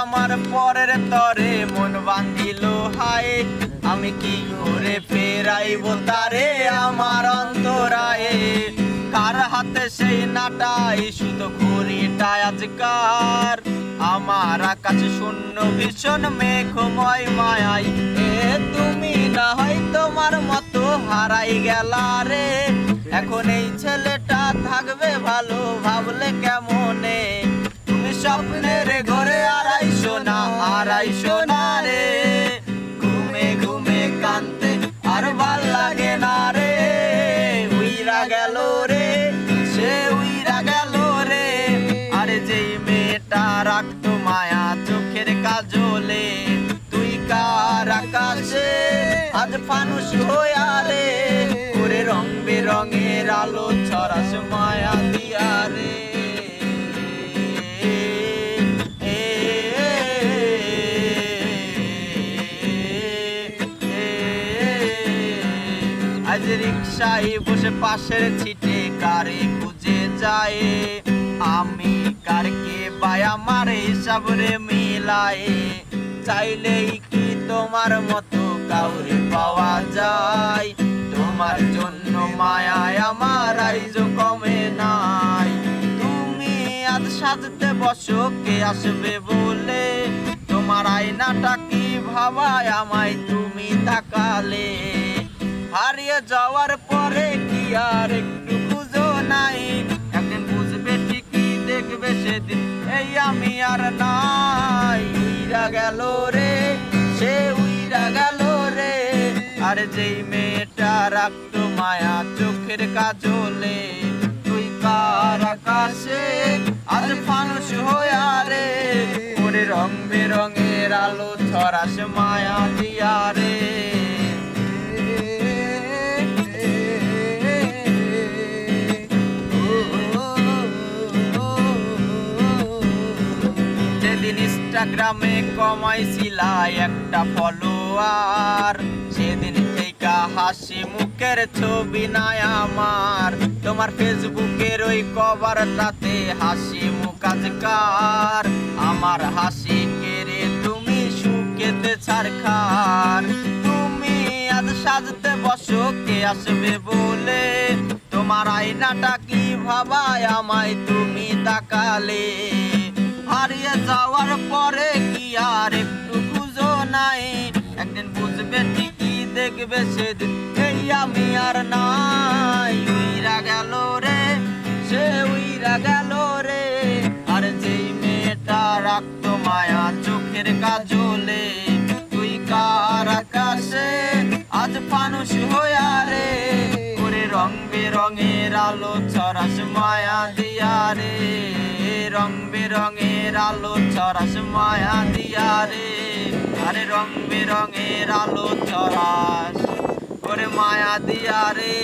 আমার পরের তরে মন বাঁধিল হায়, আমি কি করে ফেরাইব তারে আমার অন্তরায়ে। কার হাতে সেই নাটাই শুধু ঘড়িটা আজকার, আমার আকাশ শূন্য ভীষণ মেঘময় মায়াই। এ তুমি না হয় তোমার মতো হারাই গেলা রে, এখন এই ছেলেটা থাকবে ভালো ভাবলে কেমনে। তুমি স্বপ্নের ঘরে আড়াইশো না রে, ঘুমে ঘুমে কানতে আর ভাল লাগে না রে। উইরা গেল রে, সে উইরা গেল রে, আরে যেই মেয়েটা রাখতো মায়া চোখের কাজলে, তুই কার আকাশে আজ ফানুস হইয়া রে, ওরে রং বেরঙের আলো ছড়াস মায়া দিয়া রে। আজ রিক্সায় বসে পাশের ছিটে কারে খুঁজে যায়, আমি কারকে বাই আমার হিসাব রে মিলায়। চাইলেই কি তোমার মতো কাউরে পাওয়া যায়, তোমার জন্য মায়ায় আমার আইজ কমে নাই। তুমি আজ সাজতে বসো কে আসবে বলে, তোমার আয়নাটা কি ভাবায় আমায় তুমি তাকালে। হারিয়ে যাওয়ার পরে কি আর একটু খুঁজো নাই, একদিন বুঝবে ঠিকই দেখবে সেদিন এই আমি আর নাই। উইরা গেল রে, সে উইরা গেল রে, আর যেই মেয়েটা রাখতো মায়া চোখের কাজলে, তুই কার আকাশে আজ ফানুস হইয়া রে, ওরে রং বেরঙের আলো ছড়াস মায়া দিয়া রে। ইনস্টাগ্রামে কমাইছিলা একটা ফলোয়ার, সেদিন থেকে হাসি মুখের ছবি নাই আমার। তোমার ফেসবুকের ওই কভারটাতে হাসি মুখ আজকার, আমার হাসি কেড়ে তুমি সুখেতে ছাড়খার। তুমি আজ সাজতে বসো কে আসবে বলে, তোমার আয়নাটা কি ভাবায় আমায় তুমি তাকালে। হারিয়ে যাওয়ার পরে কি আর একটু খুঁজো নাই, একদিন বুঝবে ঠিকই দেখবে সেদিন এই আমি আর নাই। উইরা গেল রে, সে উইরা গেল রে, আর যেই মেয়েটা রাখতো মায়া চোখের কাজলে, তুই কার আকাশে আজ ফানুস হইয়া রে, ওরে রং বেরঙের আলো ছড়াস মায়া দিয়া রে, রং বেরঙের আলো ছড়াস মায়া দিয়া রে, আরে রং বেরঙের আলো ছড়াস ওরে মায়া দিয়া রে।